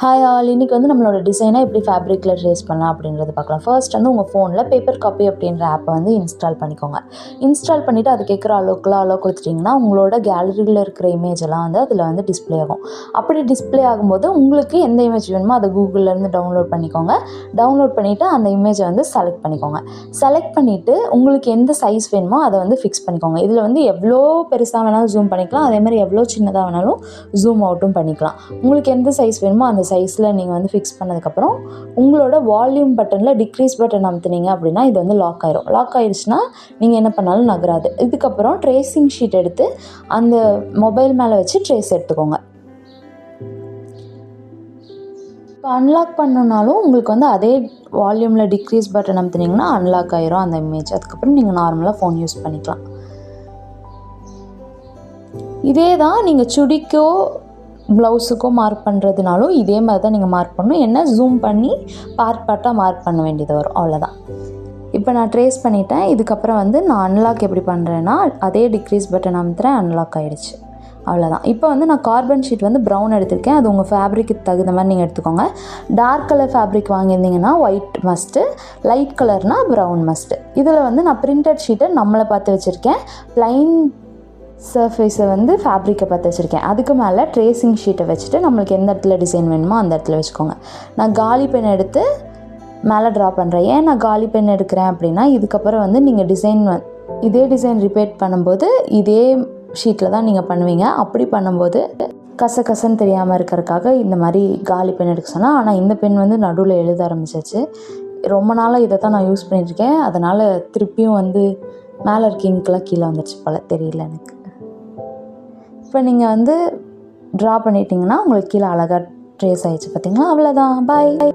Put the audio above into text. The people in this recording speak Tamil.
ஹாய் ஆல், இன்றைக்கி வந்து நம்மளோட டிசைனை எப்படி ஃபேப்ரிக்கில் ட்ரேஸ் பண்ணலாம் அப்படின்றத பார்க்கலாம். ஃபர்ஸ்ட் வந்து உங்கள் ஃபோனில் பேப்பர் காப்பி அப்படின்ற ஆப்பை வந்து இன்ஸ்டால் பண்ணிக்கோங்க. இன்ஸ்டால் பண்ணிவிட்டு அது கேட்குற அளவுக்குலாம் அளவு கொடுத்துட்டிங்கன்னா உங்களோட கேலரியில் இருக்கிற இமேஜ் எல்லாம் வந்து அதில் வந்து டிஸ்பிளே ஆகும். அப்படி டிஸ்பிளே ஆகும்போது உங்களுக்கு எந்த இமேஜ் வேணுமோ அதை கூகுள்லேருந்து டவுன்லோட் பண்ணிக்கோங்க. டவுன்லோட் பண்ணிவிட்டு அந்த இமேஜை வந்து செலக்ட் பண்ணிக்கோங்க. செலக்ட் பண்ணிவிட்டு உங்களுக்கு எந்த சைஸ் வேணுமோ அதை வந்து ஃபிக்ஸ் பண்ணிக்கோங்க. இதில் வந்து எவ்வளோ பெருசாக வேணாலும் ஜூம் பண்ணிக்கலாம், அதேமாதிரி எவ்வளோ சின்னதாக வேணாலும் ஜூம் அவுட்டும் பண்ணிக்கலாம். உங்களுக்கு எந்த சைஸ் வேணுமோ அந்த சைஸில் நீங்கள் வந்து ஃபிக்ஸ் பண்ணதுக்கப்புறம் உங்களோட வால்யூம் பட்டனில் டிக்ரீஸ் பட்டன் அமுத்துனீங்க அப்படின்னா இது வந்து லாக் ஆயிரும். லாக் ஆயிடுச்சுன்னா நீங்கள் என்ன பண்ணாலும் நகராது. இதுக்கப்புறம் ட்ரேசிங் ஷீட் எடுத்து அந்த மொபைல் மேலே வச்சு ட்ரேஸ் எடுத்துக்கோங்க. இப்போ அன்லாக் பண்ணணுன்னாலும் உங்களுக்கு வந்து அதே வால்யூமில் டிக்ரீஸ் பட்டன் அமுத்துனீங்கன்னா அன்லாக் ஆயிரும் அந்த இமேஜ். அதுக்கப்புறம் நீங்கள் நார்மலாக ஃபோன் யூஸ் பண்ணிக்கலாம். இதே தான் நீங்கள் சுடிக்கோ ப்ளவுஸுக்கோ மார்க் பண்ணுறதுனாலும் இதே மாதிரி தான் நீங்கள் மார்க் பண்ணணும். என்ன ஜூம் பண்ணி பார்ட்டாக மார்க் பண்ண வேண்டியது வரும், அவ்வளோதான். இப்போ நான் ட்ரேஸ் பண்ணிட்டேன். இதுக்கப்புறம் வந்து நான் அன்லாக் எப்படி பண்ணுறேன்னா அதே டிக்ரீஸ் பட்டன் அமுத்துறேன், அன்லாக் ஆகிடுச்சு, அவ்வளோதான். இப்போ வந்து நான் கார்பன் ஷீட் வந்து ப்ரௌன் எடுத்திருக்கேன். அது உங்கள் ஃபேப்ரிக்கு தகுந்த மாதிரி நீங்கள் எடுத்துக்கோங்க. டார்க் கலர் ஃபேப்ரிக் வாங்கியிருந்தீங்கன்னா ஒயிட் மஸ்ட்டு, லைட் கலர்னால் ப்ரௌன் மஸ்ட்டு. இதில் வந்து நான் பிரிண்டட் ஷீட்டை நம்மளை பார்த்து வச்சுருக்கேன். ப்ளைன் சர்ஃபேஸை வந்து ஃபேப்ரிக்கை பார்த்து வச்சுருக்கேன். அதுக்கு மேலே ட்ரேசிங் ஷீட்டை வச்சுட்டு நம்மளுக்கு எந்த இடத்துல டிசைன் வேணுமோ அந்த இடத்துல வச்சுக்கோங்க. நான் காலி பென் எடுத்து மேலே ட்ரா பண்ணுறேன். ஏன் நான் காலி பென் எடுக்கிறேன் அப்படின்னா இதுக்கப்புறம் வந்து நீங்கள் இதே டிசைன் ரிப்பீட் பண்ணும்போது இதே ஷீட்டில் தான் நீங்கள் பண்ணுவீங்க. அப்படி பண்ணும்போது கசன்னு தெரியாமல் இருக்கிறதுக்காக இந்த மாதிரி காலி பென் எடுக்க சொன்னால். ஆனால் இந்த பென் வந்து நடுவில் எழுத ஆரம்பிச்சிச்சு. ரொம்ப நாளாக இதை தான் நான் யூஸ் பண்ணிகிட்ருக்கேன். அதனால் திருப்பியும் வந்து மேலே இருக்க இங்கெல்லாம் கீழே வந்துடுச்சு போல், தெரியல எனக்கு. இப்போ நீங்கள் வந்து ட்ரா பண்ணிட்டீங்கன்னா உங்களுக்கு கீழே அழகாக ட்ரேஸ் ஆகிடுச்சு, பார்த்தீங்களா? அவ்வளோதான். பாய்.